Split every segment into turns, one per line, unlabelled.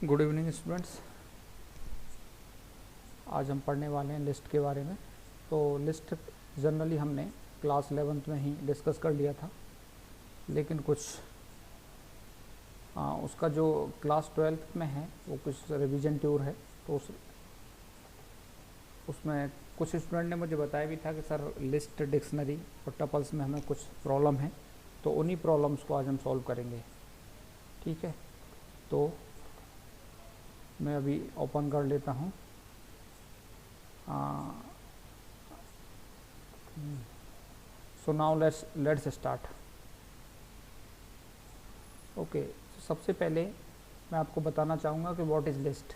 Good evening students. आज हम पढ़ने वाले हैं लिस्ट के बारे में। तो लिस्ट जनरली हमने क्लास 11th में ही डिस्कस कर लिया था, लेकिन कुछ उसका जो क्लास 12th में है वो कुछ रिवीजन टूर है। तो उसमें कुछ स्टूडेंट ने मुझे बताया भी था कि सर लिस्ट, डिक्शनरी और टपल्स में हमें कुछ प्रॉब्लम है, तो उन्हीं प्रॉब्लम्स को आज हम सॉल्व करेंगे। ठीक है, तो मैं अभी ओपन कर लेता हूँ। So now let's start. Okay, सबसे पहले मैं आपको बताना चाहूँगा कि what is list.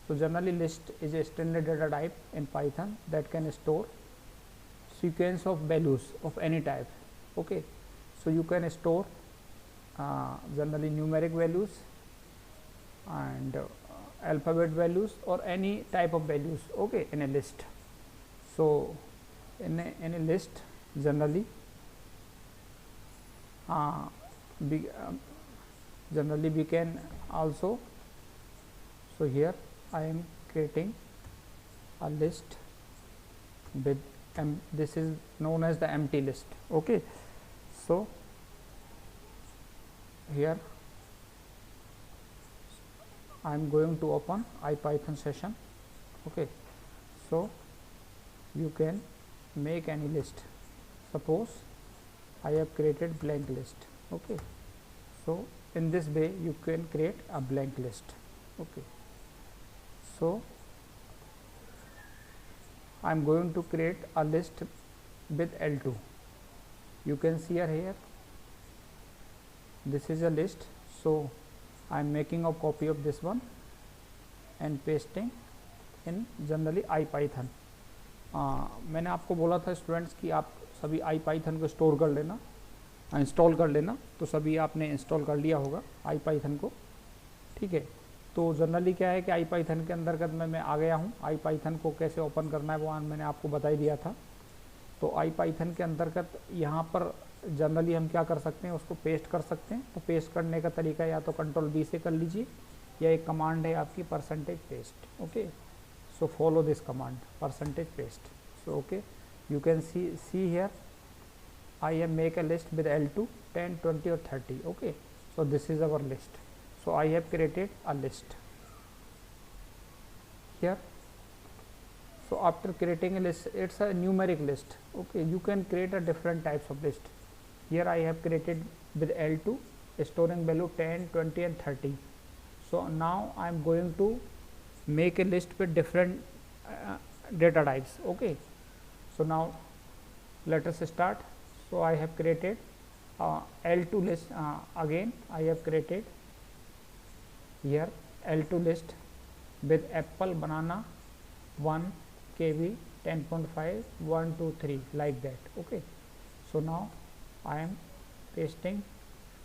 So generally list is a standard data type in Python that can store sequence of values of any type. Okay, so you can store generally numeric values and alphabet values or any type of values, okay, in a list. So in a list generally we can also, so here I am creating a list with this is known as the empty list. Okay, so here I am going to open IPython session. Okay, so you can make any list. Suppose I have created blank list. Okay, so in this way you can create a blank list. Okay, so I am going to create a list with L2. You can see here this is a list, so I am making a copy of this one and pasting in generally IPython. मैंने आपको बोला था students कि आप सभी IPython को store कर लेना, इंस्टॉल कर लेना, तो सभी आपने इंस्टॉल कर लिया होगा IPython को। ठीक है, तो जनरली क्या है कि IPython के अंतर्गत मैं आ गया हूँ। IPython को कैसे ओपन करना है वो मैंने आपको बता ही दिया था। तो IPython के अंतर्गत यहाँ पर जनरली हम क्या कर सकते हैं, उसको पेस्ट कर सकते हैं। तो पेस्ट करने का तरीका या तो Ctrl+V से कर लीजिए, या एक कमांड है आपकी %paste। Okay, so follow this command %paste। So okay, you can see here I am make a list with L2, 10, 20 or 30. Okay, so this is our list. So I have created a list here. So after creating a list, it's a numeric list. Okay, you can create a different types of list. Here I have created with L2, storing value 10, 20 and 30. So now I am going to make a list with different data types. Okay, so now let us start. So I have created L2 list. Again I have created here L2 list with apple, banana, 1 kb, 10.5, 1, 2, 3 like that. Okay, so now I am pasting,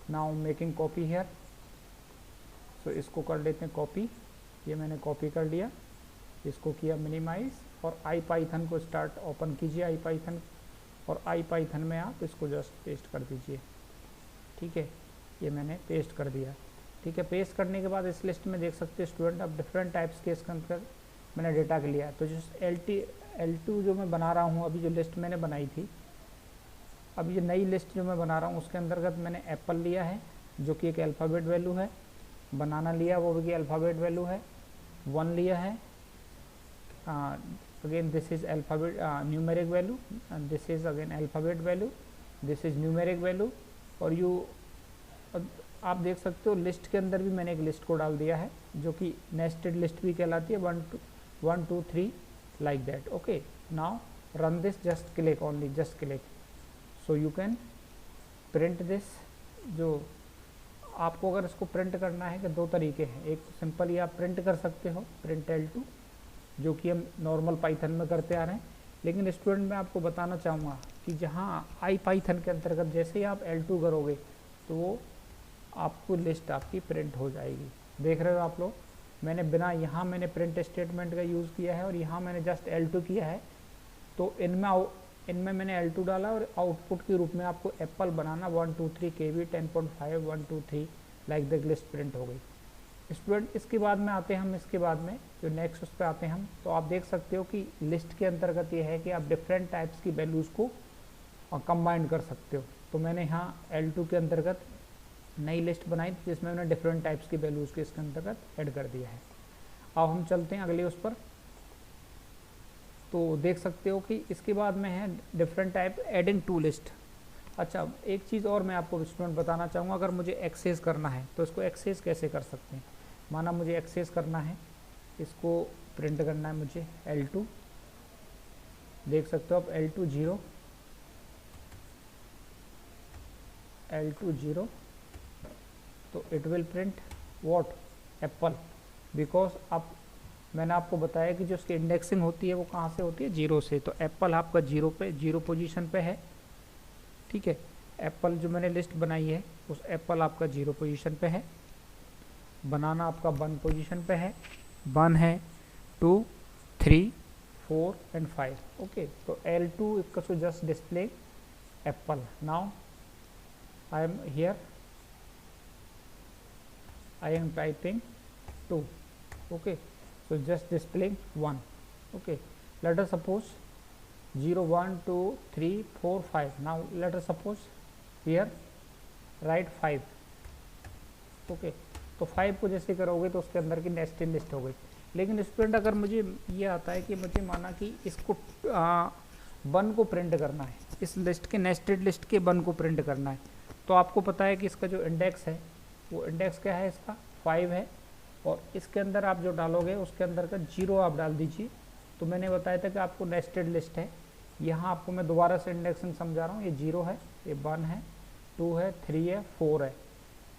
now making copy here. So इसको कर लेते हैं copy, ये मैंने copy कर लिया, इसको किया मिनिमाइज और IPython को स्टार्ट ओपन कीजिए IPython, और IPython में आप इसको जस्ट पेस्ट कर दीजिए। ठीक है, ये मैंने पेस्ट कर दिया। ठीक है, पेस्ट करने के बाद इस लिस्ट में देख सकते हैं स्टूडेंट, अब डिफरेंट टाइप्स के इसके अंदर मैंने डेटा के लिया। तो जो L2 जो मैं बना रहा हूँ, अभी जो लिस्ट मैंने बनाई थी, अब ये नई लिस्ट जो मैं बना रहा हूँ उसके अंतर्गत मैंने एप्पल लिया है जो कि एक अल्फ़ाबेट वैल्यू है, बनाना लिया वो भी अल्फ़ाबेट वैल्यू है, 1 लिया है, again this is alphabet numeric value, and this is again alphabet value, this is numeric value। और आप देख सकते हो लिस्ट के अंदर भी मैंने एक लिस्ट को डाल दिया है जो कि नेस्टेड लिस्ट भी कहलाती है, 1 2 3 like that. Okay, now run this, just click only, just click. So you can print this. जो आपको अगर इसको प्रिंट करना है कि दो तरीके हैं, एक सिंपल ही आप प्रिंट कर सकते हो, प्रिंट L2, जो कि हम नॉर्मल पाइथन में करते आ रहे हैं। लेकिन स्टूडेंट मैं आपको बताना चाहूँगा कि जहाँ IPython के अंतर्गत जैसे ही आप L2 करोगे तो वो आपको लिस्ट आपकी प्रिंट हो जाएगी। देख रहे हो आप लोग, मैंने बिना यहाँ मैंने प्रिंट स्टेटमेंट का यूज़ किया है और यहाँ मैंने जस्ट L2 किया है। तो इनमें मैंने L2 डाला और आउटपुट के रूप में आपको apple banana 1 2 3 KB 10.5 1 2 3 like the list print हो गई। स्टूडेंट इसके बाद में आते हैं हम, इसके बाद में जो नेक्स्ट उस पर आते हैं हम, तो आप देख सकते हो कि लिस्ट के अंतर्गत ये है कि आप डिफरेंट टाइप्स की वैल्यूज़ को कंबाइन कर सकते हो। तो मैंने यहाँ L2 के अंतर्गत नई लिस्ट बनाई जिसमें मैंने डिफरेंट टाइप्स की वैल्यूज़ को इसके अंतर्गत ऐड कर दिया है। अब हम चलते हैं अगले उस पर, तो देख सकते हो कि इसके बाद में है different type adding to list. अच्छा, एक चीज़ और मैं आपको स्टूडेंट बताना चाहूँगा, अगर मुझे एक्सेस करना है तो इसको एक्सेस कैसे कर सकते हैं। माना मुझे एक्सेस करना है, इसको प्रिंट करना है मुझे L2, देख सकते हो आप L2 0, तो it will print what, Apple, because अब मैंने आपको बताया कि जो उसकी इंडेक्सिंग होती है वो कहाँ से होती है, 0 से। तो एप्पल आपका 0 पोजीशन पे है, ठीक है। एप्पल जो मैंने लिस्ट बनाई है उस एप्पल आपका 0 पोजीशन पे है, बनाना आपका 1 पोजीशन पे है, 1 है, 2, 3, 4 एंड 5। ओके, तो L2 equal to just display apple. Now I am here, I am typing 2. Okay, so just displaying 1. Okay, let us suppose 0, 1, 2, 3, 4, 5. Now let us suppose here write 5. Okay, तो 5 को जैसे करोगे तो उसके अंदर की नेस्टेड लिस्ट हो गई। लेकिन स्टूडेंट अगर मुझे ये आता है कि मुझे माना कि इसको 1 को प्रिंट करना है, इस लिस्ट के नेस्टेड लिस्ट के 1 को प्रिंट करना है, तो आपको पता है कि इसका जो इंडेक्स है वो इंडेक्स क्या है, इसका 5 है, और इसके अंदर आप जो डालोगे उसके अंदर का 0 आप डाल दीजिए। तो मैंने बताया था कि आपको नेस्टेड लिस्ट है, यहाँ आपको मैं दोबारा से इंडेक्सिंग समझा रहा हूँ। ये 0 है, ये 1 है, 2 है, 3 है, 4 है।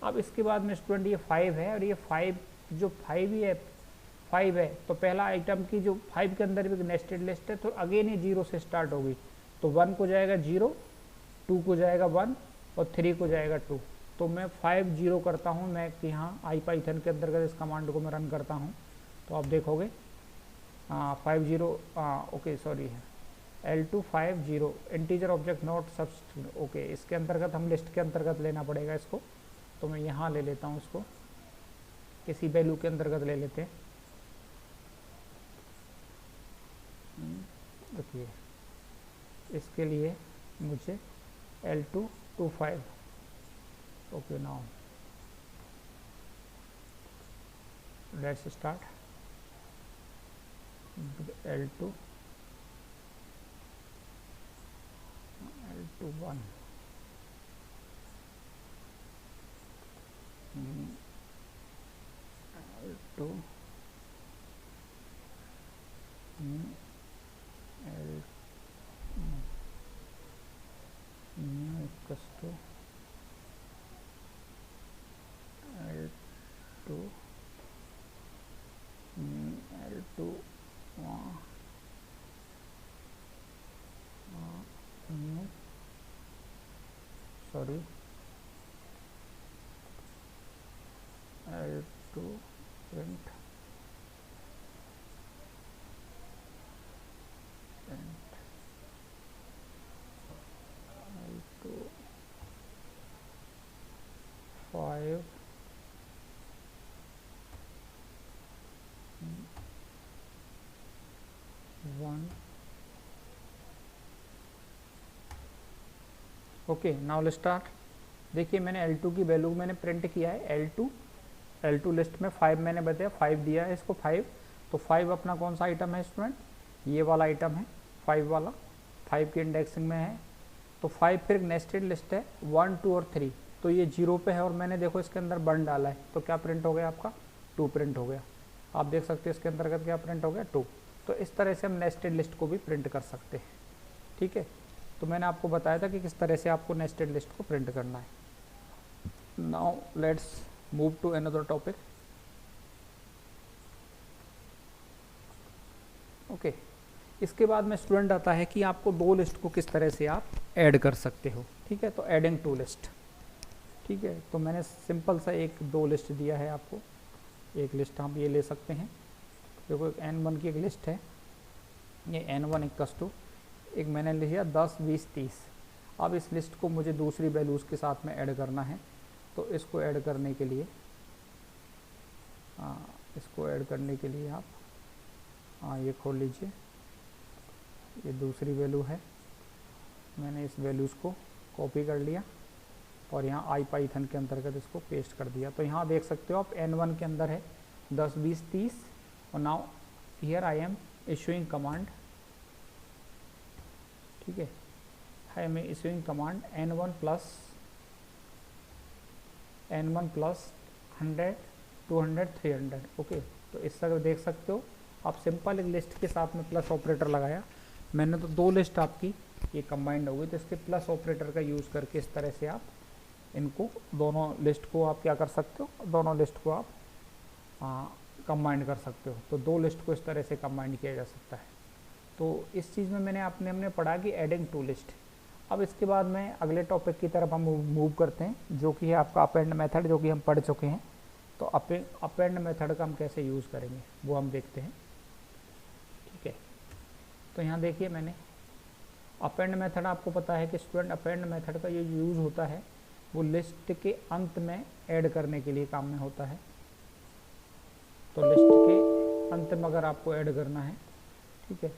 अब इसके बाद में स्टूडेंट ये 5 है, और ये 5 जो 5 है, तो पहला आइटम की जो 5 के अंदर भी नेस्टेड लिस्ट है, तो अगेन ये 0 से स्टार्ट होगी। तो 1 को जाएगा 0, 2 को जाएगा 1 और 3 को जाएगा 2। तो मैं 5 0 करता हूँ, मैं यहाँ IPython के अंतर्गत इस कमांड को मैं रन करता हूँ, तो आप देखोगे 5 0, ओके सॉरी है L2 5 0 integer object not substitute. Okay, इसके अंतर्गत हम लिस्ट के अंतर्गत लेना पड़ेगा इसको, तो मैं यहाँ ले लेता हूँ इसको, किसी वैल्यू के अंतर्गत ले लेते हैं। देखिए इसके लिए मुझे L2 25। Okay, now let's start with L2 1, L2 equals to L2 sorry L2 print L2 5 1। Okay, now let's start. देखिए मैंने L2 की वैल्यू मैंने प्रिंट किया है, L2 लिस्ट में 5 मैंने बताया, 5 दिया है इसको 5। तो 5 अपना कौन सा आइटम है स्टूडेंट, ये वाला आइटम है 5 वाला, 5 की इंडेक्सिंग में है। तो 5 फिर नेस्टेड लिस्ट है 1, 2 और 3, तो ये 0 पे है, और मैंने देखो इसके अंदर 1 डाला है, तो क्या प्रिंट हो गया आपका 2 प्रिंट हो गया। आप देख सकते हैं इसके अंतर्गत क्या प्रिंट हो गया 2। तो इस तरह से हम नेस्टेड लिस्ट को भी प्रिंट कर सकते हैं, ठीक है। तो मैंने आपको बताया था कि किस तरह से आपको नेस्टेड लिस्ट को प्रिंट करना है। Now let's move to another topic. Okay, इसके बाद में स्टूडेंट आता है कि आपको 2 लिस्ट को किस तरह से आप ऐड कर सकते हो, ठीक है। तो एडिंग 2 लिस्ट, ठीक है। तो मैंने सिंपल सा 2 लिस्ट दिया है आपको, एक लिस्ट हम ये ले सकते हैं। देखो N1 की एक लिस्ट है, ये N1 इक्वल्स टू एक मैंने लिया 10, 20, 30। अब इस लिस्ट को मुझे दूसरी वैल्यूज़ के साथ में ऐड करना है, तो इसको ऐड करने के लिए इसको ऐड करने के लिए आप ये खोल लीजिए, ये दूसरी वैल्यू है, मैंने इस वैल्यूज़ को कॉपी कर लिया और यहाँ आई पाइथन के अंतर्गत इसको पेस्ट कर दिया। तो यहाँ देख सकते हो आप N1 के अंदर है 10, 20, 30 और now here I am issuing command, ठीक है, I am issuing command N1 plus 100, 200, 300। Okay, तो इस तरह देख सकते हो आप सिंपल एक लिस्ट के साथ में प्लस ऑपरेटर लगाया, मैंने तो 2 लिस्ट आपकी ये कंबाइंड हो गई, तो इसके प्लस ऑपरेटर का यूज़ करके इस तरह से आप इनको दोनों लिस्ट को आप क्या कर सकते हो, दोनों लिस्ट को आप कंबाइंड कर सकते हो। तो 2 लिस्ट को इस तरह से कंबाइंड किया जा सकता है। तो इस चीज़ में हमने पढ़ा कि एडिंग टू लिस्ट। अब इसके बाद में अगले टॉपिक की तरफ हम मूव करते हैं, जो कि है आपका अपेंड मेथड, जो कि हम पढ़ चुके हैं। तो अपेंड मेथड का हम कैसे यूज़ करेंगे वो हम देखते हैं, ठीक है। तो यहाँ देखिए मैंने अपेंड मेथड, आपको पता है कि स्टूडेंट अपेंड मेथड का ये यूज़ होता है वो लिस्ट के अंत में ऐड करने के लिए काम में होता है। तो लिस्ट के अंत में अगर आपको ऐड करना है, ठीक है,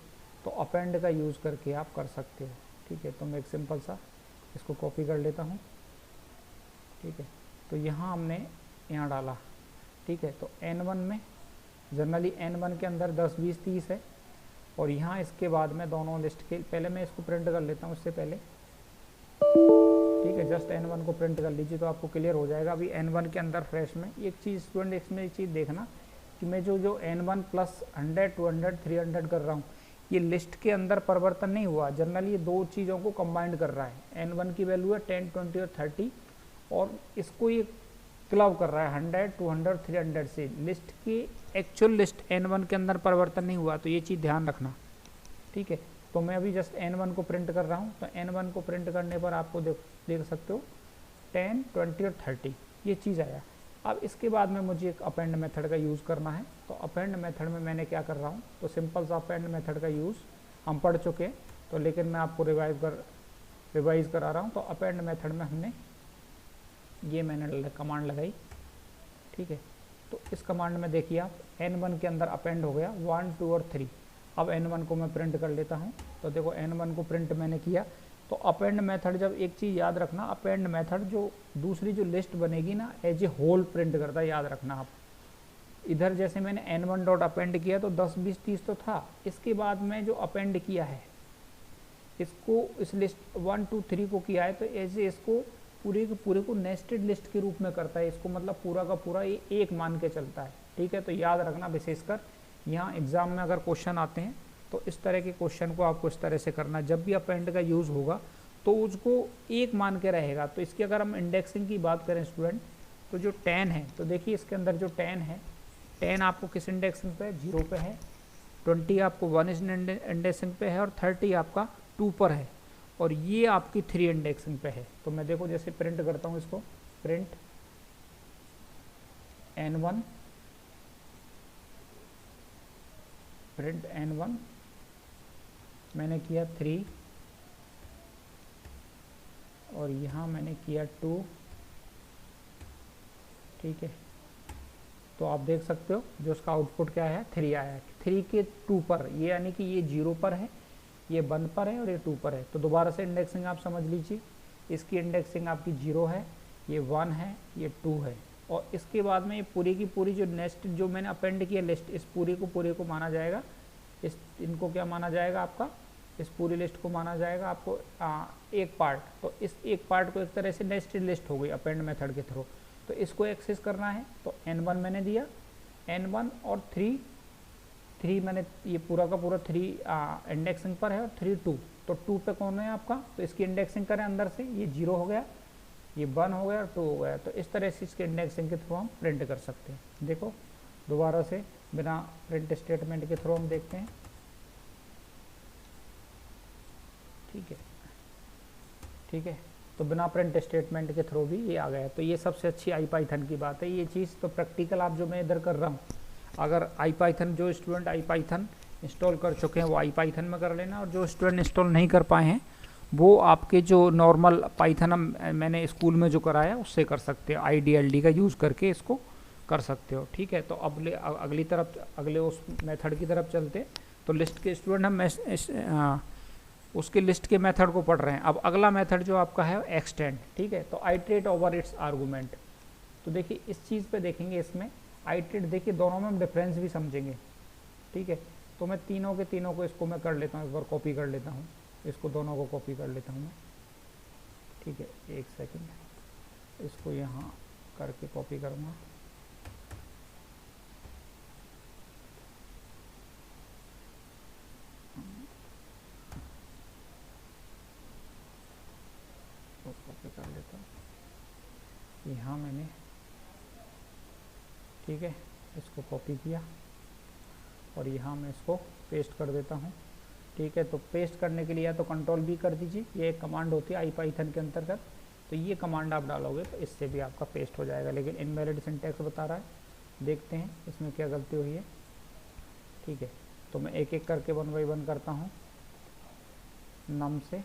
तो अपेंड का यूज़ करके आप कर सकते हो, ठीक है। तो मैं एक सिंपल सा इसको कॉपी कर लेता हूँ, ठीक है। तो यहाँ हमने यहाँ डाला, ठीक है। तो N1 में जनरली N1 के अंदर 10, 20, 30 है और यहाँ इसके बाद में दोनों लिस्ट के, पहले मैं इसको प्रिंट कर लेता हूँ उससे पहले, ठीक है। जस्ट N1 को प्रिंट कर लीजिए तो आपको क्लियर हो जाएगा। अभी N1 के अंदर फ्रेश में एक चीज़ स्टूडेंट, इसमें एक चीज़ देखना कि मैं जो N1 प्लस 100, 200, 300 कर रहा हूँ, ये लिस्ट के अंदर परिवर्तन नहीं हुआ। जनरली ये 2 चीज़ों को कंबाइंड कर रहा है। N1 की वैल्यू है 10, 20 और 30 और इसको ये क्लब कर रहा है 100, 200, 300 से। लिस्ट की एक्चुअल लिस्ट N1 के अंदर परिवर्तन नहीं हुआ, तो ये चीज़ ध्यान रखना, ठीक है। तो मैं अभी जस्ट N1 को प्रिंट कर रहा हूँ। तो N1 को प्रिंट करने पर आपको देख सकते हो 10, 20 और 30 ये चीज़ आया। अब इसके बाद में मुझे एक अपेंड मेथड का यूज़ करना है। तो अपेंड मेथड में मैंने क्या कर रहा हूँ, तो सिंपल सा अपेंड मेथड का यूज़ हम पढ़ चुके हैं, तो लेकिन मैं आपको रिवाइज करा रहा हूँ। तो अपेंड मेथड में हमने ये मैंने कमांड लगाई, ठीक है। तो इस कमांड में देखिए आप N1 के अंदर अपेंड हो गया 1, 2 और 3। अब N1 को मैं प्रिंट कर लेता हूँ। तो देखो N1 को प्रिंट मैंने किया। तो अपेंड मेथड, जब एक चीज़ याद रखना, अपेंड मेथड जो दूसरी जो लिस्ट बनेगी ना एज ए होल प्रिंट करता है, याद रखना आप। इधर जैसे मैंने N1 डॉट अपेंड किया तो 10, 20, 30 तो था, इसके बाद में जो अपेंड किया है इसको, इस लिस्ट 1, 2, 3 को किया है, तो एज ए इसको पूरे के पूरे को नेस्टेड लिस्ट के रूप में करता है। इसको मतलब पूरा का पूरा ये एक मान के चलता है, ठीक है। तो याद रखना, विशेषकर यहाँ एग्जाम में अगर क्वेश्चन आते हैं तो इस तरह के क्वेश्चन को आपको इस तरह से करना, जब भी अपेंड का यूज़ होगा तो उसको एक मान के रहेगा। तो इसकी अगर हम इंडेक्सिंग की बात करें स्टूडेंट, तो जो 10 है, तो देखिए इसके अंदर जो 10 है, 10 आपको किस इंडेक्सिंग पे है, 0 पे है, 20 आपको 1 इंडेक्सिंग पे है और 30 आपका 2 पर है और ये आपकी 3 इंडेक्सिंग पे है। तो मैं देखो जैसे प्रिंट करता हूँ इसको, प्रिंट N1, प्रिंट N1 मैंने किया 3 और यहाँ मैंने किया 2, ठीक है। तो आप देख सकते हो जो उसका आउटपुट क्या है, 3 आया है। 3 के 2 पर, ये यानी कि ये 0 पर है, ये 1 पर है और ये 2 पर है। तो दोबारा से इंडेक्सिंग आप समझ लीजिए, इसकी इंडेक्सिंग आपकी 0 है, ये 1 है, ये 2 है और इसके बाद में ये पूरी की पूरी जो नेक्स्ट जो मैंने अपेंड किया लिस्ट, इस पूरे को माना जाएगा, इनको क्या माना जाएगा आपका, इस पूरी लिस्ट को माना जाएगा आपको एक पार्ट। तो इस एक पार्ट को एक तरह से नेस्टेड लिस्ट हो गई अपेंड मेथड के थ्रू। तो इसको एक्सेस करना है तो N1 मैंने दिया, N1 और 3 मैंने, ये पूरा का पूरा 3 इंडेक्सिंग पर है और 3 2। तो 2 पे कौन है आपका, तो इसकी इंडेक्सिंग करें अंदर से, ये 0 हो गया, ये 1 हो गया, 2 हो गया। तो इस तरह से इसके इंडेक्सिंग के थ्रू हम प्रिंट कर सकते हैं। देखो दोबारा से बिना प्रिंट स्टेटमेंट के थ्रू हम देखते हैं, ठीक है, ठीक है। तो बिना प्रिंट स्टेटमेंट के थ्रू भी ये आ गया। तो ये सबसे अच्छी IPython की बात है ये चीज़। तो प्रैक्टिकल आप जो मैं इधर कर रहा हूँ, अगर IPython जो स्टूडेंट IPython इंस्टॉल कर चुके हैं वो IPython में कर लेना, और जो स्टूडेंट इंस्टॉल नहीं कर पाए हैं वो आपके जो नॉर्मल पाइथन मैंने स्कूल में जो कराया उससे कर सकते हैं, IDLD का यूज़ करके इसको कर सकते हो। ठीक है, तो अब अगली तरफ, अगले उस मेथड की तरफ चलते। तो लिस्ट के स्टूडेंट हम उसके लिस्ट के मेथड को पढ़ रहे हैं। अब अगला मेथड जो आपका है एक्सटेंड। ठीक है, तो आइट्रेट ओवर इट्स आर्गूमेंट। तो देखिए इस चीज़ पे देखेंगे, इसमें आइट्रेट, देखिए दोनों में हम डिफरेंस भी समझेंगे। ठीक है, तो मैं तीनों के तीनों को इसको मैं कर लेता हूँ, एक बार कॉपी कर लेता हूँ, इसको दोनों को कॉपी कर लेता हूँ मैं। ठीक है, एक सेकंड, इसको यहाँ करके कॉपी करूँगा। तो कॉपी कर लेता हूँ यहाँ मैंने। ठीक है, इसको कॉपी किया और यहाँ मैं इसको पेस्ट कर देता हूँ। ठीक है, तो पेस्ट करने के लिए या तो कंट्रोल भी कर दीजिए, ये एक कमांड होती है आईपाइथन के अंतर्गत, तो ये कमांड आप डालोगे तो इससे भी आपका पेस्ट हो जाएगा। लेकिन इनवैलिड सिंटैक्स बता रहा है, देखते हैं इसमें क्या गलती हुई है। ठीक है, तो मैं एक एक करके 1 बाय 1 करता हूँ नम से।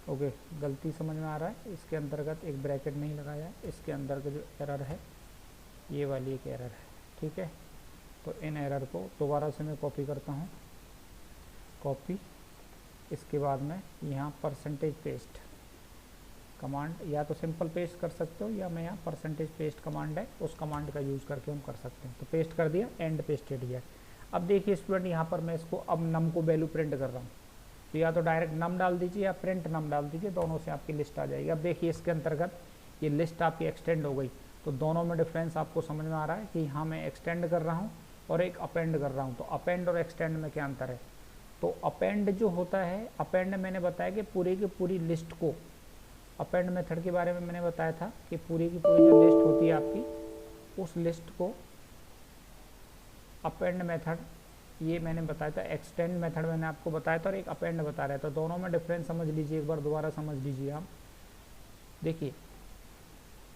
ओके, गलती समझ में आ रहा है, इसके अंतर्गत एक ब्रैकेट नहीं लगाया है, इसके अंदर का जो एरर है ये वाली एक एरर है। ठीक है, तो इन एरर को दोबारा से मैं कॉपी करता हूँ, कॉपी, इसके बाद में यहाँ परसेंटेज पेस्ट कमांड, या तो सिंपल पेस्ट कर सकते हो या मैं यहाँ परसेंटेज पेस्ट कमांड है उस कमांड का यूज़ करके हम कर सकते हैं। तो पेस्ट कर दिया, एंड पेस्टेड है। अब देखिए स्टूडेंट, यहाँ पर मैं इसको अब नम को वैल्यू प्रिंट कर रहा हूँ, तो या तो डायरेक्ट नम डाल दीजिए या प्रिंट नम डाल दीजिए, दोनों से आपकी लिस्ट आ जाएगी। अब देखिए इसके अंतर्गत ये लिस्ट आपकी एक्सटेंड हो गई, तो दोनों में डिफरेंस आपको समझ में आ रहा है कि यहाँ मैं एक्सटेंड कर रहा हूँ और एक अपेंड कर रहा हूँ। तो अपेंड और एक्सटेंड में क्या अंतर है? तो अपेंड जो होता है, अपेंड मैंने बताया कि पूरी की पूरी लिस्ट को, अपेंड मेथड के बारे में मैंने बताया था कि पूरी की पूरी जो लिस्ट होती है आपकी, उस लिस्ट को अपेंड मेथड, ये मैंने बताया था। एक्सटेंड मेथड मैंने आपको बताया था और एक अपेंड बता रहा था। दोनों में डिफरेंस समझ लीजिए, एक बार दोबारा समझ लीजिए आप। देखिए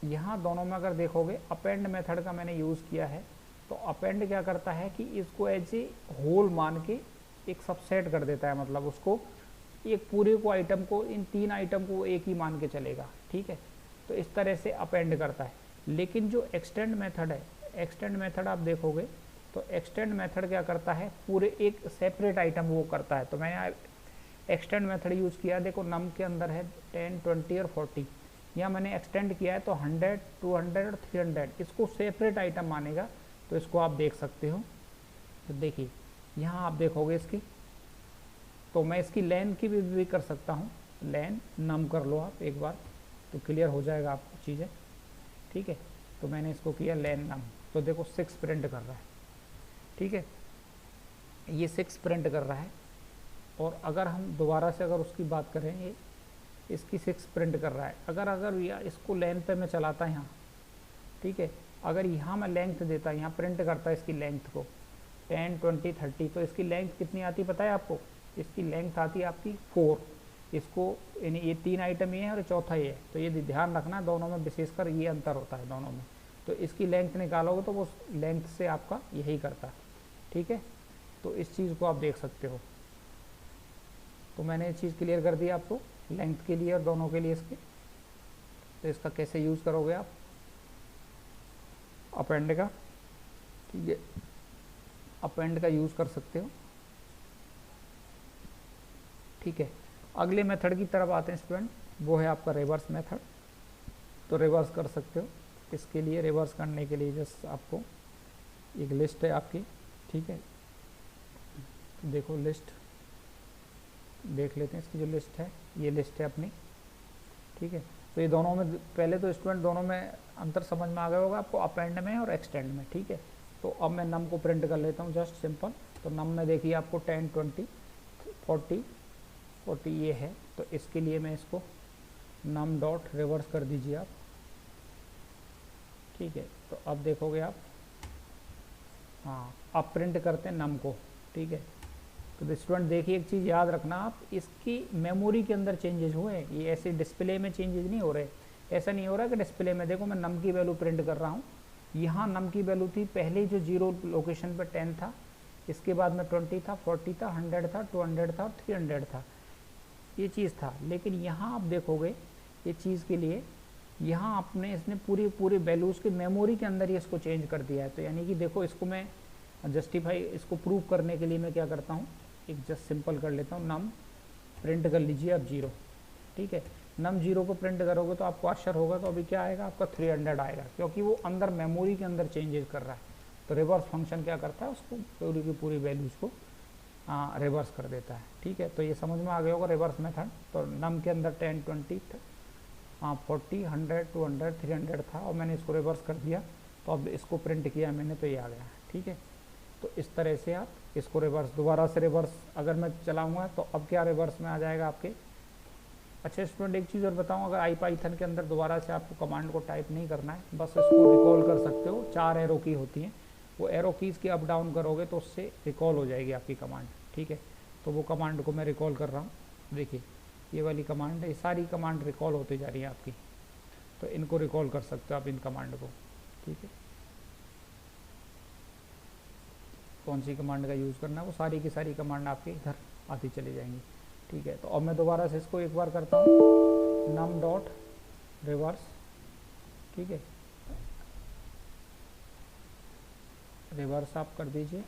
यहाँ दोनों में अगर देखोगे, अपेंड मेथड का मैंने यूज़ किया है, तो अपेंड क्या करता है कि इसको एज ए होल मान के एक सबसेट कर देता है, मतलब उसको एक पूरे को आइटम को, इन 3 आइटम को एक ही मान के चलेगा। ठीक है, तो इस तरह से अपेंड करता है। लेकिन जो एक्सटेंड मेथड है, एक्सटेंड मेथड आप देखोगे तो एक्सटेंड मेथड क्या करता है, पूरे एक सेपरेट आइटम वो करता है। तो मैंने एक्सटेंड मेथड यूज़ किया, देखो नम के अंदर है 10, 20 और 40, यहाँ मैंने एक्सटेंड किया है तो 100, 200 और 300, इसको सेपरेट आइटम मानेगा। तो इसको आप देख सकते हो। तो देखिए यहाँ आप देखोगे इसकी, तो मैं इसकी लेन की भी कर सकता हूँ, लेन नम कर लो आप एक बार, तो क्लियर हो जाएगा आपको चीज़ें। ठीक है, तो मैंने इसको किया लेन नम, तो देखो 6 प्रिंट कर रहा है। ठीक है, ये 6 प्रिंट कर रहा है। और अगर हम दोबारा से अगर उसकी बात करें, ये इसकी 6 प्रिंट कर रहा है। अगर या इसको लेंथ पे मैं चलाता यहाँ, ठीक है, अगर यहाँ मैं लेंथ देता, यहाँ प्रिंट करता है इसकी लेंथ को 10, 20, 30, तो इसकी लेंथ कितनी आती पता है आपको? इसकी लेंथ आती है आपकी 4। इसको यानी ये 3 आइटम ये है और चौथा ये है, तो ये ध्यान रखना, दोनों में विशेषकर ये अंतर होता है दोनों में। तो इसकी लेंथ निकालोगे तो वो लेंथ से आपका यही करता है। ठीक है, तो इस चीज़ को आप देख सकते हो। तो मैंने ये चीज़ क्लियर कर दी आपको लेंथ के लिए और दोनों के लिए इसके। तो इसका कैसे यूज़ करोगे आप अपेंड का? ठीक है, अपेंड का यूज़ कर सकते हो। ठीक है, अगले मेथड की तरफ आते हैं स्टूडेंट, वो है आपका रिवर्स मेथड। तो रिवर्स कर सकते हो, इसके लिए रिवर्स करने के लिए जस्ट आपको एक लिस्ट है आपकी। ठीक है, तो देखो लिस्ट देख लेते हैं, इसकी जो लिस्ट है ये लिस्ट है अपनी। ठीक है, तो ये दोनों में पहले तो स्टूडेंट दोनों में अंतर समझ में आ गया होगा आपको, अपेंड में और एक्सटेंड में। ठीक है, तो अब मैं नम को प्रिंट कर लेता हूँ जस्ट सिंपल। तो नम में देखिए आपको 10, 20, 40 ये है, तो इसके लिए मैं इसको नम डॉट रिवर्स कर दीजिए आप। ठीक है, तो अब देखोगे आप, हाँ अब प्रिंट करते हैं नम को। ठीक है, तो स्टूडेंट देखिए एक चीज़ याद रखना आप, इसकी मेमोरी के अंदर चेंजेस हुए हैं, ये ऐसे डिस्प्ले में चेंजेस नहीं हो रहे। ऐसा नहीं हो रहा कि डिस्प्ले में देखो मैं नम की वैल्यू प्रिंट कर रहा हूँ, यहाँ नम की वैल्यू थी पहले जो 0 लोकेशन पर 10 था, इसके बाद में 20 था, 40 था, 100 था, 200 था और 300 था, ये चीज़ था। लेकिन यहाँ आप देखोगे ये चीज़ के लिए यहाँ आपने इसने पूरी वैल्यूज़ की मेमोरी के अंदर ही इसको चेंज कर दिया है। तो यानी कि देखो, इसको मैं जस्टिफाई, इसको प्रूव करने के लिए मैं क्या करता हूँ, एक जस्ट सिंपल कर लेता हूँ, नम प्रिंट कर लीजिए अब 0, ठीक है। नम 0 को प्रिंट करोगे तो आपको आश्चर्य होगा, तो अभी क्या आएगा आपका 300 आएगा, क्योंकि वो अंदर मेमोरी के अंदर चेंजेस कर रहा है। तो रिवर्स फंक्शन क्या करता है, उसको पूरी की पूरी वैल्यूज़ को रिवर्स कर देता है, ठीक है। तो ये समझ में आ गया होगा रिवर्स मेथड। तो नम के अंदर 10, 20, 40, 100, 200, 300 था और मैंने इसको रिवर्स कर दिया, तो अब इसको प्रिंट किया मैंने तो ये आ गया, ठीक है। तो इस तरह से आप इसको रिवर्स, दोबारा से रिवर्स अगर मैं चलाऊँगा तो अब क्या रिवर्स में आ जाएगा आपके। अच्छा स्टूडेंट, एक चीज़ और बताऊँ, अगर IPython के अंदर दोबारा से आपको कमांड को टाइप नहीं करना है, बस इसको रिकॉल कर सकते हो। 4 एरो की होती हैं, वो एरो कीज़ की अप डाउन करोगे तो उससे रिकॉल हो जाएगी आपकी कमांड, ठीक है। तो वो कमांड को मैं रिकॉल कर रहा हूँ, देखिए ये वाली कमांड है, ये सारी कमांड रिकॉल होती जा रही है आपकी। तो इनको रिकॉल कर सकते हो आप, इन कमांड को, ठीक है। कौन सी कमांड का यूज़ करना है, वो सारी की सारी कमांड आपके इधर आती चली जाएंगी, ठीक है। तो अब मैं दोबारा से इसको एक बार करता हूँ, नम डॉट रिवर्स, ठीक है, रिवर्स आप कर दीजिए,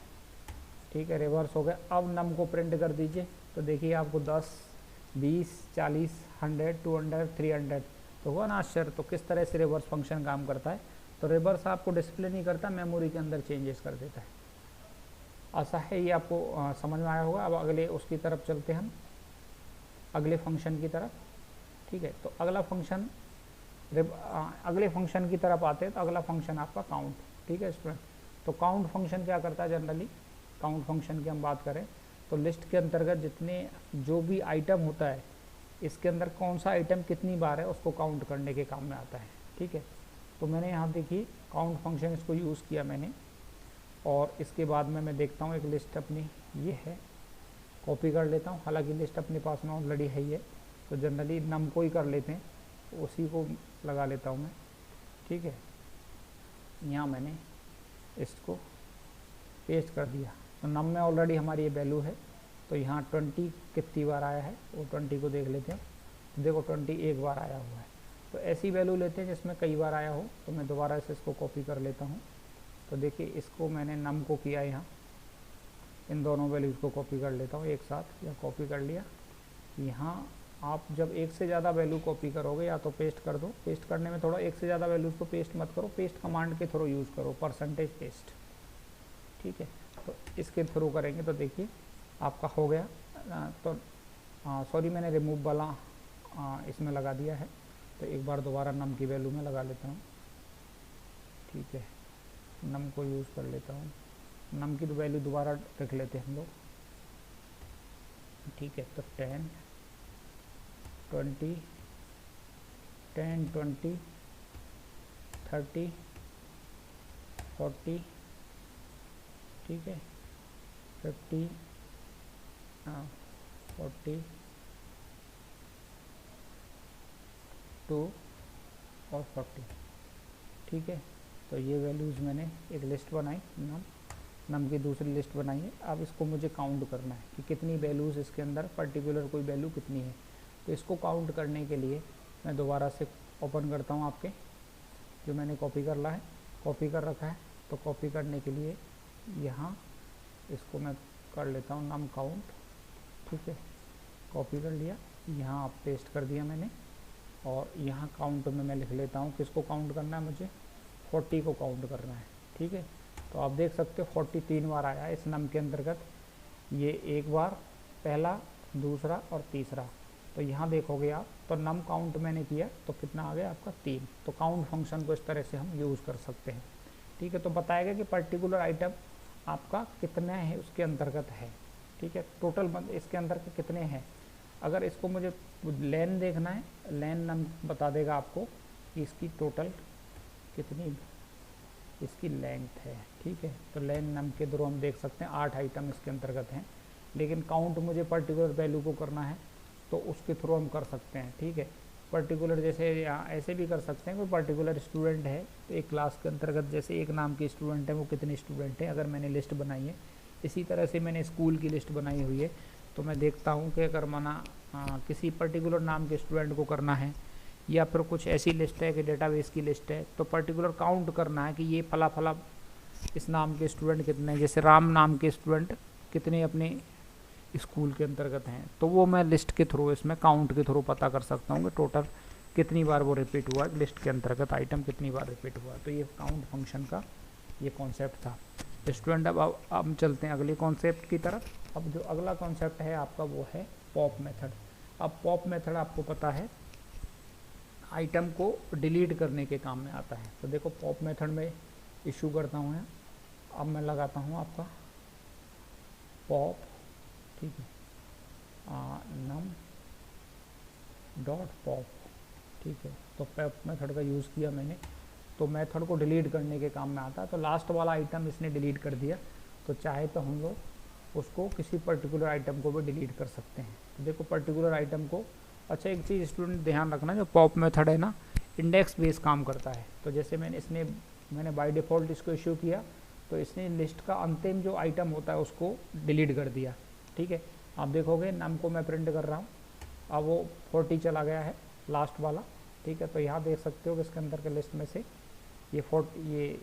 ठीक है, रिवर्स हो गया। अब नम को प्रिंट कर दीजिए, तो देखिए आपको 10, 20, 40, 100, 200, 300 तो हुआ ना आश्चर्य। तो किस तरह से रिवर्स फंक्शन काम करता है। तो रिवर्स आपको डिस्प्ले नहीं करता, मेमोरी के अंदर चेंजेस कर देता है। ऐसा है, ये आपको समझ में आया होगा। अब अगले उसकी तरफ चलते हैं हम, अगले फंक्शन की तरफ, ठीक है। तो अगला फंक्शन, अगले फंक्शन की तरफ आते हैं, तो अगला फंक्शन आपका काउंट, ठीक है स्टूडेंट। तो काउंट फंक्शन क्या करता है जनरली, काउंट फंक्शन की हम बात करें तो लिस्ट के अंतर्गत जितने जो भी आइटम होता है, इसके अंदर कौन सा आइटम कितनी बार है उसको काउंट करने के काम में आता है, ठीक है। तो मैंने यहाँ देखिए काउंट फंक्शन इसको यूज़ किया मैंने, और इसके बाद में मैं देखता हूँ एक लिस्ट अपनी ये है, कॉपी कर लेता हूँ। हालांकि लिस्ट अपने पास में ऑलरेडी है ये, तो जनरली नम को ही कर लेते हैं, तो उसी को लगा लेता हूँ मैं, ठीक है। यहाँ मैंने इसको पेस्ट कर दिया, तो नम में ऑलरेडी हमारी ये वैल्यू है। तो यहाँ 20 कितनी बार आया है वो 20 को देख लेते हैं। देखो 20 एक बार आया हुआ है। तो ऐसी वैल्यू लेते हैं जिसमें कई बार आया हो। तो मैं दोबारा से इसको कॉपी कर लेता हूँ। तो देखिए इसको मैंने नम को किया यहाँ, इन दोनों वैल्यूज़ को कॉपी कर लेता हूँ एक साथ, या कॉपी कर लिया। यहाँ आप जब एक से ज़्यादा वैल्यू कॉपी करोगे या तो पेस्ट कर दो, पेस्ट करने में थोड़ा एक से ज़्यादा वैल्यूज़ को पेस्ट मत करो, पेस्ट कमांड के थ्रू यूज़ करो, परसेंटेज पेस्ट, ठीक है। तो इसके थ्रू करेंगे तो देखिए आपका हो गया। तो सॉरी मैंने रिमूव वाला इसमें लगा दिया है, तो एक बार दोबारा नम की वैल्यू में लगा लेता हूँ, ठीक है। नम को यूज़ कर लेता हूँ, नम की वैल्यू दोबारा रख लेते हैं हम लोग, ठीक है। तो 10, 20, 10, 20, 30, 40, ठीक है, 50, 40, 2 और 40, ठीक है। तो ये वैल्यूज़ मैंने एक लिस्ट बनाई, नम की दूसरी लिस्ट बनाई है। अब इसको मुझे काउंट करना है कि कितनी वैल्यूज़ इसके अंदर पर्टिकुलर कोई वैल्यू कितनी है। तो इसको काउंट करने के लिए मैं दोबारा से ओपन करता हूँ आपके, जो मैंने कॉपी कर रखा है। तो कॉपी करने के लिए यहाँ इसको मैं कर लेता हूँ नम काउंट, ठीक है, कॉपी कर लिया, यहाँ आप पेस्ट कर दिया मैंने। और यहाँ काउंट में मैं लिख लेता हूँ, किसको काउंट करना है मुझे, 40 को काउंट करना है, ठीक है। तो आप देख सकते हो 40 3 बार आया है इस नम के अंतर्गत, ये एक बार, पहला, दूसरा और तीसरा। तो यहाँ देखोगे आप, तो नम काउंट मैंने किया तो कितना आ गया आपका 3। तो काउंट फंक्शन को इस तरह से हम यूज़ कर सकते हैं, ठीक है। तो बताएगा कि पर्टिकुलर आइटम आपका कितने है उसके अंतर्गत है, ठीक है, टोटल इसके अंदर के कितने हैं। अगर इसको मुझे लेन देखना है, लेन नम बता देगा आपको कि इसकी टोटल कितनी इसकी लेंथ है, ठीक है। तो लेन नम के थ्रू हम देख सकते हैं 8 आइटम इसके अंतर्गत हैं। लेकिन काउंट मुझे पर्टिकुलर वैल्यू को करना है तो उसके थ्रू हम कर सकते हैं, ठीक है। पर्टिकुलर जैसे यहाँ ऐसे भी कर सकते हैं, कोई पर्टिकुलर स्टूडेंट है तो एक क्लास के अंतर्गत जैसे एक नाम के स्टूडेंट है, वो कितने स्टूडेंट हैं, अगर मैंने लिस्ट बनाई है, इसी तरह से मैंने स्कूल की लिस्ट बनाई हुई है। तो मैं देखता हूँ कि अगर मना किसी पर्टिकुलर नाम के स्टूडेंट को करना है या फिर कुछ ऐसी लिस्ट है कि डेटाबेस की लिस्ट है, तो पर्टिकुलर काउंट करना है कि ये फला फला इस नाम के स्टूडेंट कितने हैं, जैसे राम नाम के स्टूडेंट कितने अपने स्कूल के अंतर्गत हैं, तो वो मैं लिस्ट के थ्रू, इसमें काउंट के थ्रू पता कर सकता हूँ कि टोटल कितनी बार वो रिपीट हुआ, लिस्ट के अंतर्गत आइटम कितनी बार रिपीट हुआ। तो ये काउंट फंक्शन का ये कॉन्सेप्ट था स्टूडेंट। अब हम चलते हैं अगले कॉन्सेप्ट की तरफ। अब जो अगला कॉन्सेप्ट है आपका वो है पॉप मेथड। अब पॉप मेथड आपको पता है आइटम को डिलीट करने के काम में आता है। तो देखो पॉप मेथड में इशू करता हूँ, अब मैं लगाता हूँ आपका पॉप, ठीक है, नम डॉट पॉप, ठीक है। तो पॉप मेथड का यूज़ किया मैंने, तो मेथड को डिलीट करने के काम में आता है। तो लास्ट वाला आइटम इसने डिलीट कर दिया, तो चाहे तो हम लोग उसको किसी पर्टिकुलर आइटम को भी डिलीट कर सकते हैं। तो देखो पर्टिकुलर आइटम को, अच्छा एक चीज़ स्टूडेंट ध्यान रखना, जो पॉप मेथड है ना इंडेक्स बेस काम करता है। तो जैसे मैंने बाय डिफ़ॉल्ट इसको इशू किया, तो इसने लिस्ट का अंतिम जो आइटम होता है उसको डिलीट कर दिया, ठीक है। आप देखोगे नम को मैं प्रिंट कर रहा हूँ, अब वो 40 चला गया है लास्ट वाला, ठीक है। तो यहाँ देख सकते हो कि इसके अंदर के लिस्ट में से ये 40,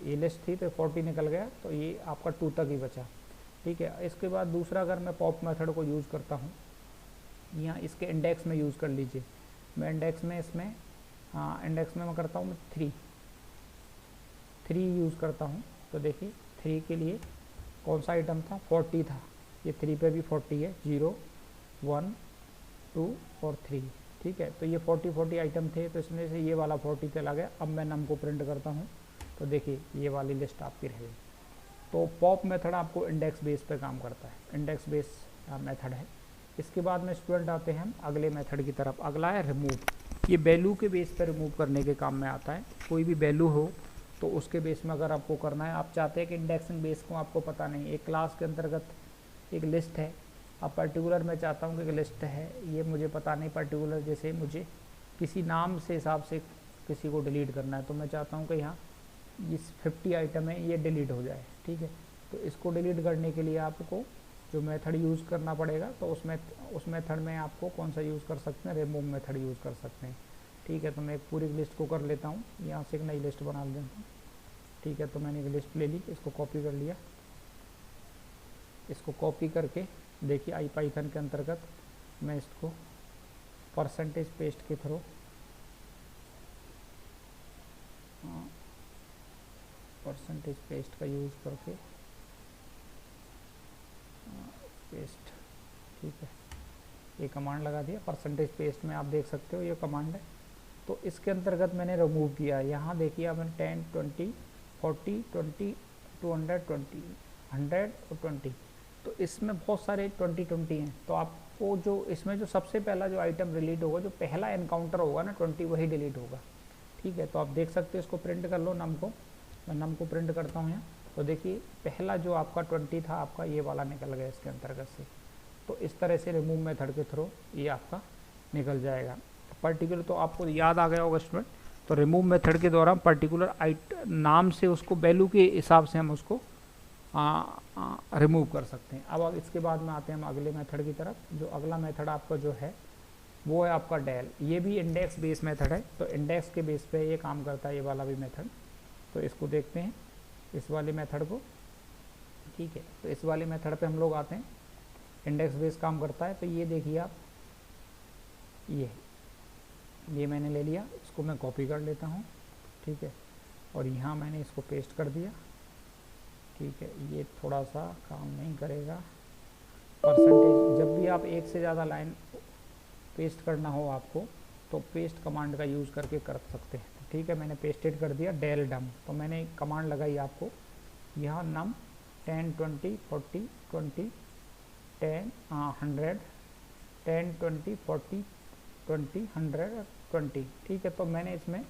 ये लिस्ट थी तो 40 निकल गया, तो ये आपका 2 तक ही बचा, ठीक है। इसके बाद दूसरा अगर मैं पॉप मेथड को यूज़ करता हूँ, यहाँ इसके इंडेक्स में यूज़ कर लीजिए, मैं इंडेक्स में इसमें इंडेक्स में मैं करता हूँ, मैं 3 यूज़ करता हूँ। तो देखिए 3 के लिए कौन सा आइटम था, 40 था, ये 3 पे भी 40 है, 0 1 2 और 3, ठीक है। तो ये 40 आइटम थे, तो इसमें से ये वाला 40 चला गया। अब मैं नम को प्रिंट करता हूँ, तो देखिए ये वाली लिस्ट आपकी रह गई। तो पॉप मेथड आपको इंडेक्स बेस पे काम करता है, इंडेक्स बेस मेथड है। इसके बाद में स्टूडेंट आते हैं हम अगले मेथड की तरफ। अगला है रिमूव। ये वैल्यू के बेस पे रिमूव करने के काम में आता है। कोई भी वैल्यू हो तो उसके बेस में अगर आपको करना है, आप चाहते हैं कि इंडेक्सिंग बेस को आपको पता नहीं, एक क्लास के अंतर्गत एक लिस्ट है, अब पर्टिकुलर मैं चाहता हूँ कि लिस्ट है, ये मुझे पता नहीं पर्टिकुलर, जैसे मुझे किसी नाम से हिसाब से किसी को डिलीट करना है, तो मैं चाहता हूँ कि यहाँ इस 50 आइटम है ये डिलीट हो जाए, ठीक है। तो इसको डिलीट करने के लिए आपको जो मेथड यूज़ करना पड़ेगा, तो उस मेथड में आपको कौन सा यूज़ कर सकते हैं, रिमूव मेथड यूज़ कर सकते हैं, ठीक है। तो मैं एक पूरी लिस्ट को कर लेता हूँ, यहाँ से एक नई लिस्ट बना लेता हूँ, ठीक है। तो मैंने एक लिस्ट ले ली, इसको कॉपी कर लिया, इसको कॉपी करके देखिए आई पाइथन के अंतर्गत मैं इसको परसेंटेज पेस्ट के थ्रू परसेंटेज पेस्ट का यूज़ करके पेस्ट, ठीक है, ये कमांड लगा दिया। परसेंटेज पेस्ट में आप देख सकते हो ये कमांड है। तो इसके अंतर्गत मैंने रिमूव किया, यहाँ देखिए अब मैंने 10 20 40 20 220 100 और 20, तो इसमें बहुत सारे 20 हैं। तो आपको जो इसमें जो सबसे पहला जो आइटम डिलीट होगा, जो पहला एनकाउंटर होगा ना 20, वही डिलीट होगा, ठीक है। तो आप देख सकते हो, इसको प्रिंट कर लो नम को, मैं नम को प्रिंट करता हूँ यहाँ। तो देखिए पहला जो आपका 20 था आपका ये वाला निकल गया इसके अंतर्गत से। तो इस तरह से रिमूव मेथड के थ्रू ये आपका निकल जाएगा। पर्टिकुलर तो आपको याद आ गया होगा स्टूडेंट। तो रिमूव मेथड के द्वारा पर्टिकुलर नाम से उसको वैल्यू के हिसाब से हम उसको रिमूव कर सकते हैं। अब इसके बाद में आते हैं हम अगले मेथड की तरफ। जो अगला मेथड आपका जो है वो है आपका डेल। ये भी इंडेक्स बेस मेथड है, तो इंडेक्स के बेस पे ये काम करता है, ये वाला भी मेथड। तो इसको देखते हैं इस वाले मेथड को, ठीक है। तो इस वाले मेथड पे हम लोग आते हैं, इंडेक्स बेस काम करता है। तो ये देखिए आप, ये मैंने ले लिया, इसको मैं कॉपी कर लेता हूँ, ठीक है, और यहाँ मैंने इसको पेस्ट कर दिया, ठीक है। ये थोड़ा सा काम नहीं करेगा, परसेंटेज जब भी आप एक से ज़्यादा लाइन पेस्ट करना हो आपको, तो पेस्ट कमांड का यूज़ करके कर सकते हैं, ठीक है। मैंने पेस्टेड कर दिया डेल डम। तो मैंने कमांड लगाई आपको, यहाँ नम 10 20 40 20 10 100 10 20 40 20 100 20, ठीक है। तो मैंने इसमें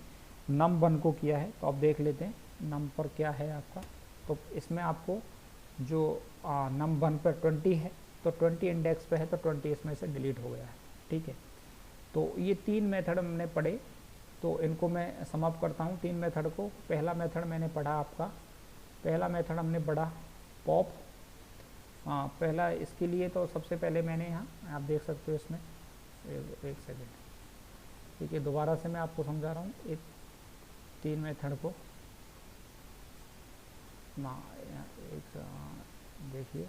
नम 1 को किया है, तो आप देख लेते हैं नम पर क्या है आपका। तो इसमें आपको जो नम 1 पर 20 है, तो 20 इंडेक्स पे है, तो 20 इसमें से डिलीट हो गया है, ठीक है। तो ये 3 मेथड हमने पढ़े, तो इनको मैं समाप्त करता हूँ 3 मेथड को। पहला मेथड मैंने पढ़ा आपका, पहला मेथड हमने पढ़ा पॉप। पहला इसके लिए तो सबसे पहले मैंने यहाँ आप देख सकते हो इसमें, एक सेकेंड, ठीक है, दोबारा से मैं आपको समझा रहा हूँ एक 3 मेथड को ना, एक देखिए,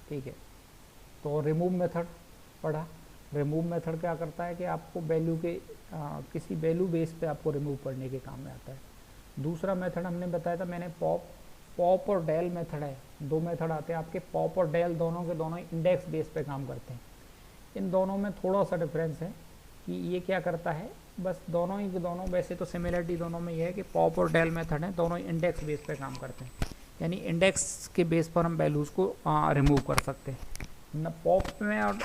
ठीक है। तो रिमूव मेथड पढ़ा। रिमूव मेथड क्या करता है कि आपको वैल्यू के किसी वैल्यू बेस पे आपको रिमूव करने के काम में आता है। दूसरा मेथड हमने बताया था मैंने, पॉप और डेल मेथड है। 2 मेथड आते हैं आपके, पॉप और डेल दोनों के दोनों इंडेक्स बेस पे काम करते हैं। इन दोनों में थोड़ा सा डिफरेंस है कि ये क्या करता है, बस दोनों ही के दोनों, वैसे तो सिमिलरिटी दोनों में ये है कि पॉप और डेल मेथड है, दोनों इंडेक्स बेस पे काम करते हैं, यानी इंडेक्स के बेस पर हम वैल्यूज़ को रिमूव कर सकते हैं। न पॉप में और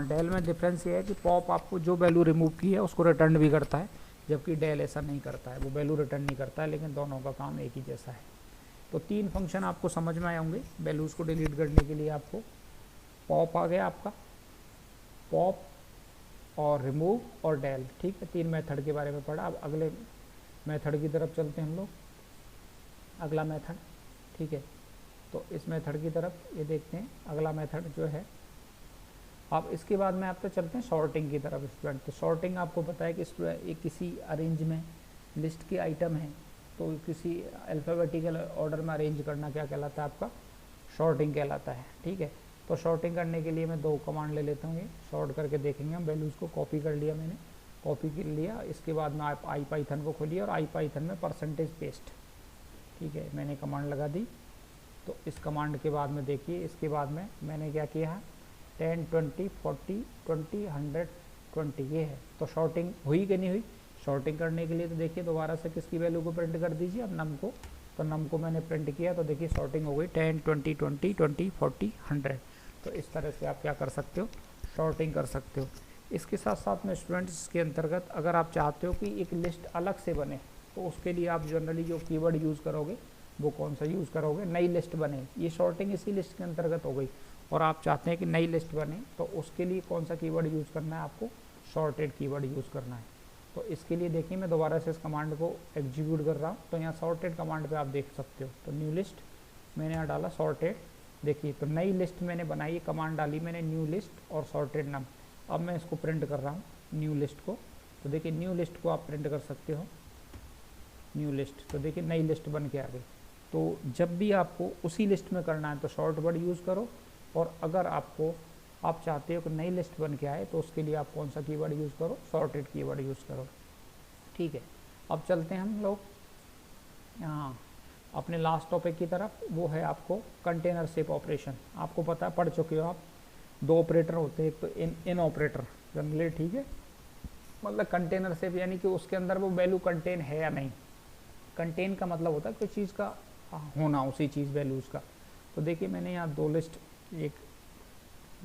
डेल में डिफरेंस ये है कि पॉप आपको जो वैल्यू रिमूव की है उसको रिटर्न भी करता है, जबकि डेल ऐसा नहीं करता है, वो वैल्यू रिटर्न नहीं करता है, लेकिन दोनों का काम एक ही जैसा है। तो 3 फंक्शन आपको समझ में आए होंगे वैल्यूज़ को डिलीट करने के लिए। आपको पॉप आ गया आपका, पॉप और रिमूव और डेल, ठीक है, 3 मेथड के बारे में पढ़ा। अब अगले मेथड की तरफ चलते हैं हम लोग, अगला मेथड, ठीक है। तो इस मेथड की तरफ ये देखते हैं, अगला मेथड जो है। अब इसके बाद में आप तो चलते हैं सॉर्टिंग की तरफ स्टूडेंट। तो सॉर्टिंग आपको पता है कि एक किसी अरेंज में लिस्ट के आइटम है, तो किसी अल्फ़ाबेटिकल ऑर्डर में अरेंज करना क्या कहलाता है आपका, सॉर्टिंग कहलाता है, ठीक है। तो सॉर्टिंग करने के लिए मैं 2 कमांड ले लेता हूँ, ये सॉर्ट करके देखेंगे हम। वैल्यूज़ को कॉपी कर लिया मैंने, कॉपी कर लिया, इसके बाद में आप IPython को खोलिए और IPython में %पेस्ट, ठीक है, मैंने कमांड लगा दी। तो इस कमांड के बाद में देखिए, इसके बाद में मैंने क्या किया है, 10 20 40 20 100 20 ये है। तो शॉर्टिंग हुई कि नहीं हुई। शॉर्टिंग करने के लिए तो देखिए दोबारा से किसकी वैल्यू को प्रिंट कर दीजिए, अब नम को। तो नम को मैंने प्रिंट किया, तो देखिए शॉर्टिंग हो गई 10 20 20 20 40 100। तो इस तरह से आप क्या कर सकते हो, शॉर्टिंग कर सकते हो। इसके साथ साथ में स्टूडेंट्स, इसके अंतर्गत अगर आप चाहते हो कि एक लिस्ट अलग से बने, तो उसके लिए आप जनरली जो कीवर्ड यूज़ करोगे वो कौन सा यूज़ करोगे, नई लिस्ट बने। ये शॉर्टिंग इसी लिस्ट के अंतर्गत हो गई, और आप चाहते हैं कि नई लिस्ट बने, तो उसके लिए कौन सा कीवर्ड यूज़ करना है, आपको सॉर्टेड कीवर्ड यूज़ करना है। तो इसके लिए देखिए मैं दोबारा से इस कमांड को एग्जीक्यूट कर रहा हूँ। तो यहाँ सॉर्टेड कमांड पे आप देख सकते हो, तो न्यू लिस्ट मैंने यहाँ डाला सॉर्टेड, देखिए तो नई लिस्ट मैंने बनाई, कमांड डाली मैंने न्यू लिस्ट और सॉर्टेड नम। अब मैं इसको प्रिंट कर रहा हूँ न्यू लिस्ट को। तो देखिए न्यू लिस्ट को आप प्रिंट कर सकते हो, न्यू लिस्ट। तो देखिए नई लिस्ट बन के आ गई। तो जब भी आपको उसी लिस्ट में करना है तो शॉर्ट वर्ड यूज़ करो, और अगर आप चाहते हो कि नई लिस्ट बन के आए तो उसके लिए आप कौन सा कीवर्ड यूज़ करो, सॉर्टेड कीवर्ड यूज़ करो, ठीक है। अब चलते हैं हम लोग यहाँ अपने लास्ट टॉपिक की तरफ, वो है आपको कंटेनर शेप ऑपरेशन। आपको पता है, पढ़ चुके हो आप, 2 ऑपरेटर होते हैं, एक तो इन ऑपरेटर जनरली, ठीक है, मतलब कंटेनर शेप यानी कि उसके अंदर वो वैल्यू कंटेन है या नहीं। कंटेन का मतलब होता है कोई चीज़ का होना, उसी चीज़ वैल्यूज़ का। तो देखिए मैंने यहाँ 2 लिस्ट, एक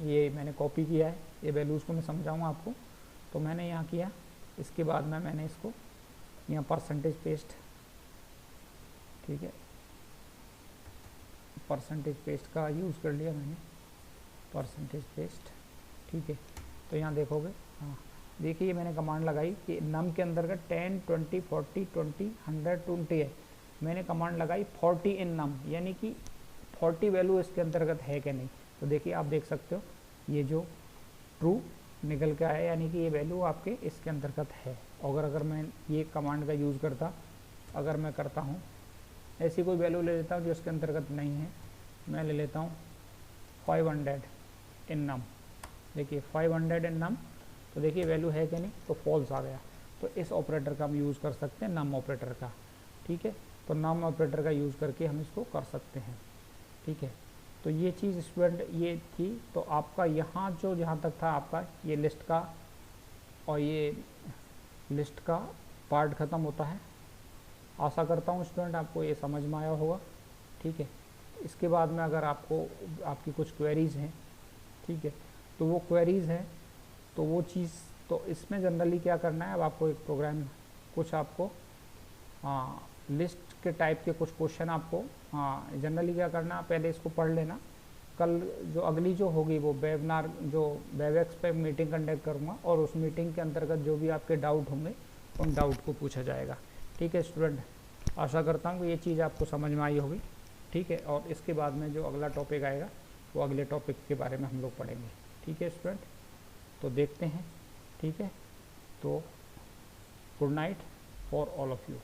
ये मैंने कॉपी किया है, ये वैल्यूज़ को मैं समझाऊंगा आपको। तो मैंने यहाँ किया, इसके बाद में मैंने इसको यहाँ %पेस्ट, ठीक है, %पेस्ट का यूज़ कर लिया मैंने, %पेस्ट, ठीक है। तो यहाँ देखोगे, हाँ देखिए मैंने कमांड लगाई कि नम के अंदर का 10 20 40 20 100 20 है, मैंने कमांड लगाई 40 इन नम, यानी कि 40 वैल्यू इसके अंतर्गत है कि नहीं। तो देखिए आप देख सकते हो ये जो ट्रू निकल के आया, यानी कि ये वैल्यू आपके इसके अंतर्गत है। और अगर मैं ये कमांड का यूज़ करता, अगर मैं करता हूँ ऐसी कोई वैल्यू ले लेता हूँ जो इसके अंतर्गत नहीं है, मैं ले लेता हूँ 500 इन नम, देखिए 500 इन नम, तो देखिए वैल्यू है कि नहीं, तो फॉल्स आ गया। तो इस ऑपरेटर का हम यूज़ कर सकते हैं, नम ऑपरेटर का, ठीक है। तो नम ऑपरेटर का यूज़ करके हम इसको कर सकते हैं, ठीक है। तो ये चीज़ स्टूडेंट ये थी। तो आपका यहाँ जो जहाँ तक था आपका ये लिस्ट का, और ये लिस्ट का पार्ट ख़त्म होता है। आशा करता हूँ स्टूडेंट आपको ये समझ में आया होगा, ठीक है। इसके बाद में अगर आपकी कुछ क्वेरीज़ हैं, ठीक है, तो वो क्वेरीज़ हैं, तो वो चीज़, तो इसमें जनरली क्या करना है, अब आपको एक प्रोग्राम, कुछ आपको लिस्ट के टाइप के कुछ क्वेश्चन आपको जनरली क्या करना है, पहले इसको पढ़ लेना। कल जो अगली जो होगी वो वेबिनार, जो वेबएक्स पे मीटिंग कंडक्ट करूँगा, और उस मीटिंग के अंतर्गत जो भी आपके डाउट होंगे उन डाउट को पूछा जाएगा, ठीक है स्टूडेंट। आशा करता हूँ कि ये चीज़ आपको समझ में आई होगी, ठीक है। और इसके बाद में जो अगला टॉपिक आएगा वो अगले टॉपिक के बारे में हम लोग पढ़ेंगे, ठीक है स्टूडेंट। तो देखते हैं, ठीक है। तो good night for all of you.